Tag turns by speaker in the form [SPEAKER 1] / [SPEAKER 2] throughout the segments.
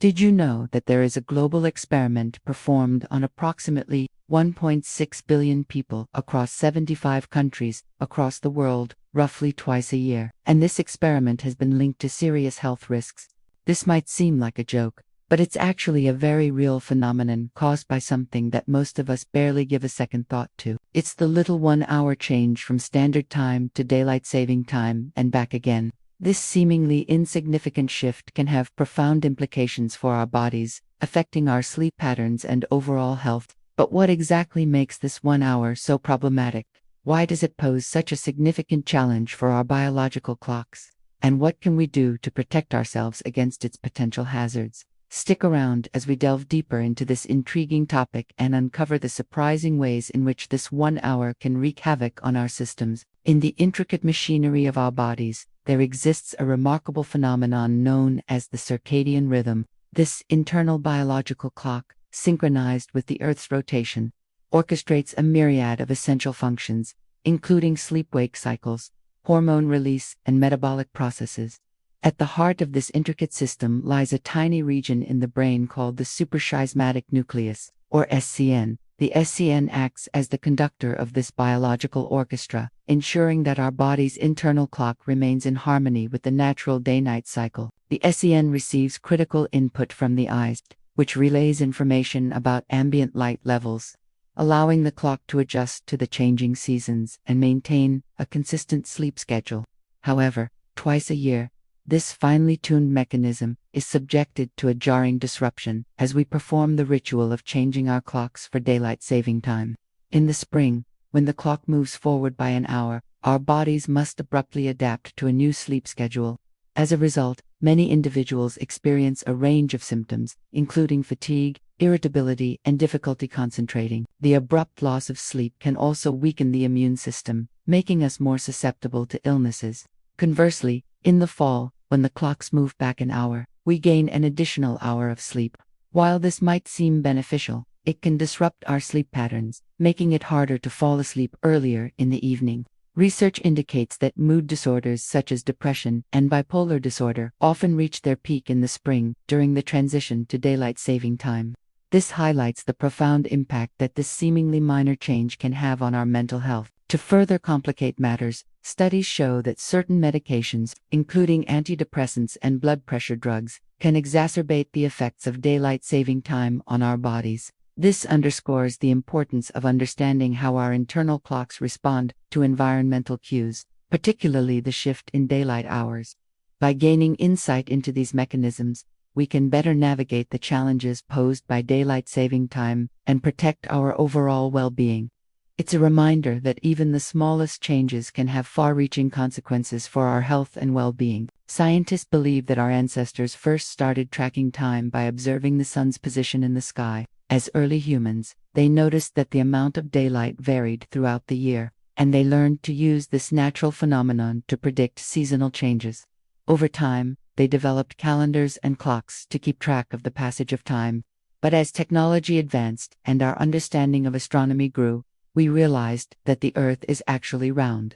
[SPEAKER 1] Did you know that there is a global experiment performed on approximately 1.6 billion people across 75 countries across the world, roughly twice a year? And this experiment has been linked to serious health risks. This might seem like a joke, but it's actually a very real phenomenon caused by something that most of us barely give a second thought to. It's the little 1-hour change from standard time to daylight saving time and back again. This seemingly insignificant shift can have profound implications for our bodies, affecting our sleep patterns and overall health. But what exactly makes this 1 hour so problematic? Why does it pose such a significant challenge for our biological clocks? And what can we do to protect ourselves against its potential hazards? Stick around as we delve deeper into this intriguing topic and uncover the surprising ways in which this 1 hour can wreak havoc on our systems. In the intricate machinery of our bodies, there exists a remarkable phenomenon known as the circadian rhythm. This internal biological clock, synchronized with the Earth's rotation, orchestrates a myriad of essential functions, including sleep-wake cycles, hormone release, and metabolic processes. At the heart of this intricate system lies a tiny region in the brain called the suprachiasmatic nucleus, or SCN. The SCN acts as the conductor of this biological orchestra, ensuring that our body's internal clock remains in harmony with the natural day-night cycle. The SCN receives critical input from the eyes, which relays information about ambient light levels, allowing the clock to adjust to the changing seasons and maintain a consistent sleep schedule. However, twice a year, this finely tuned mechanism is subjected to a jarring disruption as we perform the ritual of changing our clocks for daylight saving time. In the spring, when the clock moves forward by an hour, our bodies must abruptly adapt to a new sleep schedule. As a result, many individuals experience a range of symptoms, including fatigue, irritability, and difficulty concentrating. The abrupt loss of sleep can also weaken the immune system, making us more susceptible to illnesses. Conversely, in the fall, when the clocks move back an hour, we gain an additional hour of sleep. While this might seem beneficial, it can disrupt our sleep patterns, making it harder to fall asleep earlier in the evening. Research indicates that mood disorders such as depression and bipolar disorder often reach their peak in the spring during the transition to daylight saving time. This highlights the profound impact that this seemingly minor change can have on our mental health. To further complicate matters, studies show that certain medications, including antidepressants and blood pressure drugs, can exacerbate the effects of daylight saving time on our bodies. This underscores the importance of understanding how our internal clocks respond to environmental cues, particularly the shift in daylight hours. By gaining insight into these mechanisms, we can better navigate the challenges posed by daylight saving time and protect our overall well-being. It's a reminder that even the smallest changes can have far-reaching consequences for our health and well-being. Scientists believe that our ancestors first started tracking time by observing the sun's position in the sky. As early humans, they noticed that the amount of daylight varied throughout the year, and they learned to use this natural phenomenon to predict seasonal changes. Over time, they developed calendars and clocks to keep track of the passage of time. But as technology advanced and our understanding of astronomy grew, we realized that the Earth is actually round.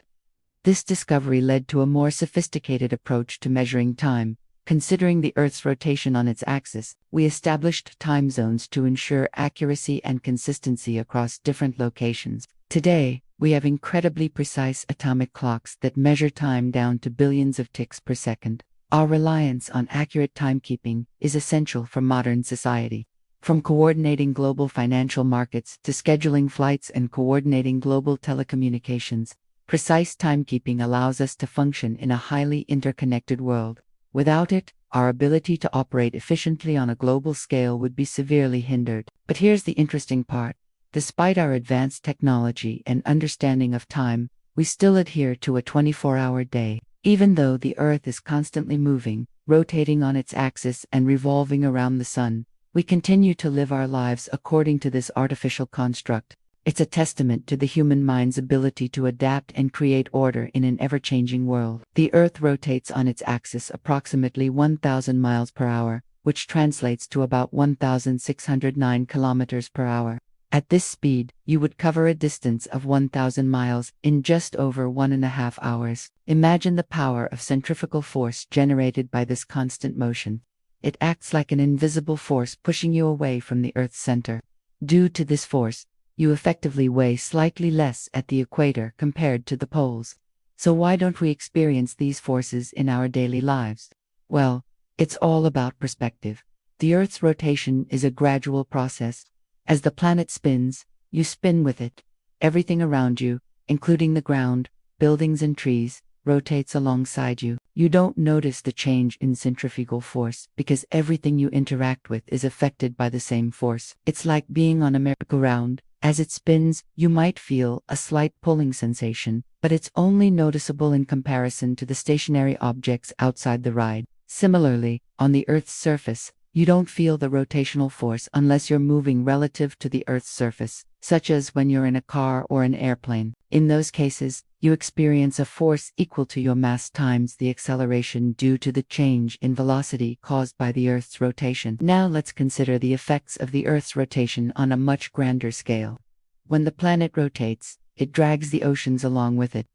[SPEAKER 1] This discovery led to a more sophisticated approach to measuring time. Considering the Earth's rotation on its axis, we established time zones to ensure accuracy and consistency across different locations. Today, we have incredibly precise atomic clocks that measure time down to billions of ticks per second. Our reliance on accurate timekeeping is essential for modern society. From coordinating global financial markets to scheduling flights and coordinating global telecommunications, precise timekeeping allows us to function in a highly interconnected world. Without it, our ability to operate efficiently on a global scale would be severely hindered. But here's the interesting part. Despite our advanced technology and understanding of time, we still adhere to a 24-hour day. Even though the Earth is constantly moving, rotating on its axis and revolving around the sun, we continue to live our lives according to this artificial construct. It's a testament to the human mind's ability to adapt and create order in an ever-changing world. The Earth rotates on its axis approximately 1,000 miles per hour, which translates to about 1,609 kilometers per hour. At this speed, you would cover a distance of 1,000 miles in just over 1.5 hours. Imagine the power of centrifugal force generated by this constant motion. it acts like an invisible force pushing you away from the Earth's center. Due to this force, you effectively weigh slightly less at the equator compared to the poles. So why don't we experience these forces in our daily lives? Well, it's all about perspective. The Earth's rotation is a gradual process. As the planet spins, you spin with it. Everything around you, including the ground, buildings and trees, rotates alongside you. You don't notice the change in centrifugal force because everything you interact with is affected by the same force. It's like being on a merry-go-round. As it spins, you might feel a slight pulling sensation, but it's only noticeable in comparison to the stationary objects outside the ride. Similarly, on the Earth's surface, you don't feel the rotational force unless you're moving relative to the Earth's surface, such as when you're in a car or an airplane. In those cases, you experience a force equal to your mass times the acceleration due to the change in velocity caused by the Earth's rotation. Now let's consider the effects of the Earth's rotation on a much grander scale. When the planet rotates, it drags the oceans along with it.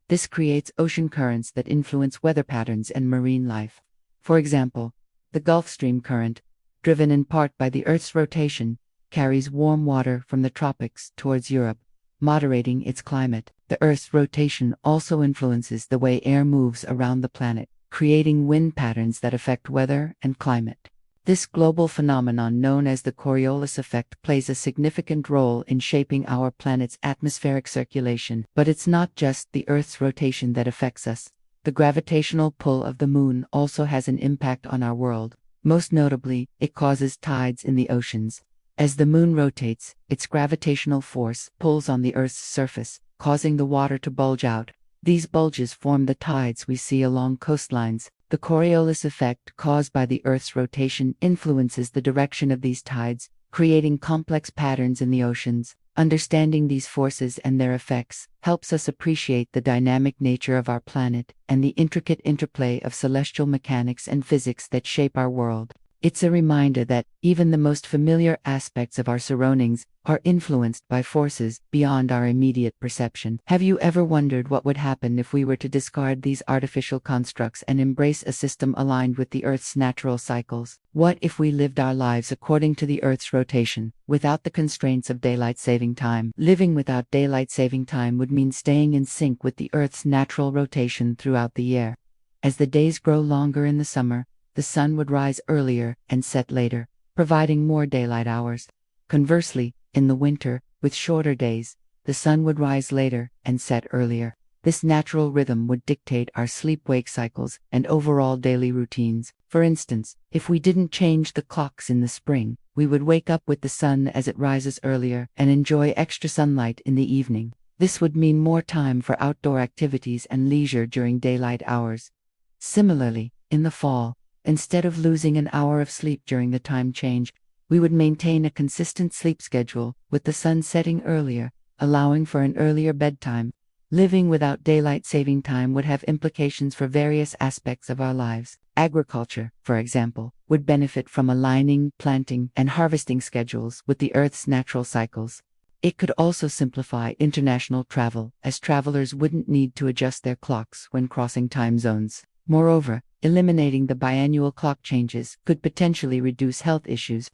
[SPEAKER 1] This creates ocean currents that influence weather patterns and marine life. For example, the Gulf Stream current, driven in part by the Earth's rotation, carries warm water from the tropics towards Europe, moderating its climate. The Earth's rotation also influences the way air moves around the planet, creating wind patterns that affect weather and climate. This global phenomenon known as the Coriolis effect plays a significant role in shaping our planet's atmospheric circulation. But it's not just the Earth's rotation that affects us. The gravitational pull of the moon also has an impact on our world. Most notably, it causes tides in the oceans. As the moon rotates, its gravitational force pulls on the Earth's surface, causing the water to bulge out. These bulges form the tides we see along coastlines. The Coriolis effect caused by the Earth's rotation influences the direction of these tides, creating complex patterns in the oceans. Understanding these forces and their effects helps us appreciate the dynamic nature of our planet and the intricate interplay of celestial mechanics and physics that shape our world. It's a reminder that even the most familiar aspects of our surroundings are influenced by forces beyond our immediate perception. Have you ever wondered what would happen if we were to discard these artificial constructs and embrace a system aligned with the Earth's natural cycles? What if we lived our lives according to the Earth's rotation, without the constraints of daylight saving time? Living without daylight saving time would mean staying in sync with the Earth's natural rotation throughout the year. As the days grow longer in the summer, the sun would rise earlier and set later, providing more daylight hours. Conversely, in the winter, with shorter days, the sun would rise later and set earlier. This natural rhythm would dictate our sleep-wake cycles and overall daily routines. For instance, if we didn't change the clocks in the spring, we would wake up with the sun as it rises earlier and enjoy extra sunlight in the evening. This would mean more time for outdoor activities and leisure during daylight hours. Similarly, in the fall, instead of losing an hour of sleep during the time change, we would maintain a consistent sleep schedule, with the sun setting earlier, allowing for an earlier bedtime. Living without daylight saving time would have implications for various aspects of our lives. Agriculture, for example, would benefit from aligning planting and harvesting schedules with the Earth's natural cycles. It could also simplify international travel, as travelers wouldn't need to adjust their clocks when crossing time zones. Moreover, eliminating the biannual clock changes could potentially reduce health issues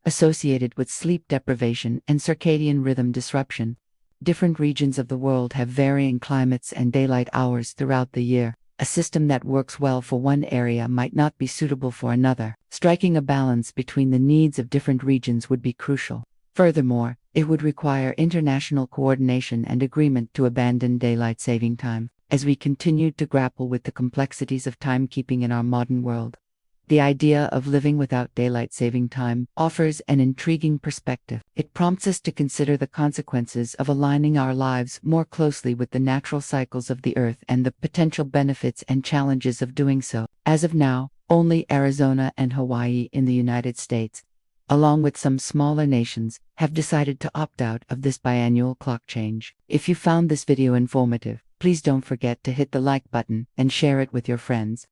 [SPEAKER 1] associated with sleep deprivation and circadian rhythm disruption. Different regions of the world have varying climates and daylight hours throughout the year. A system that works well for one area might not be suitable for another. Striking a balance between the needs of different regions would be crucial. Furthermore, it would require international coordination and agreement to abandon daylight saving time, as we continued to grapple with the complexities of timekeeping in our modern world. The idea of living without daylight saving time offers an intriguing perspective. It prompts us to consider the consequences of aligning our lives more closely with the natural cycles of the Earth and the potential benefits and challenges of doing so. As of now, only Arizona and Hawaii in the United States, along with some smaller nations, have decided to opt out of this biannual clock change. If you found this video informative, please don't forget to hit the like button and share it with your friends.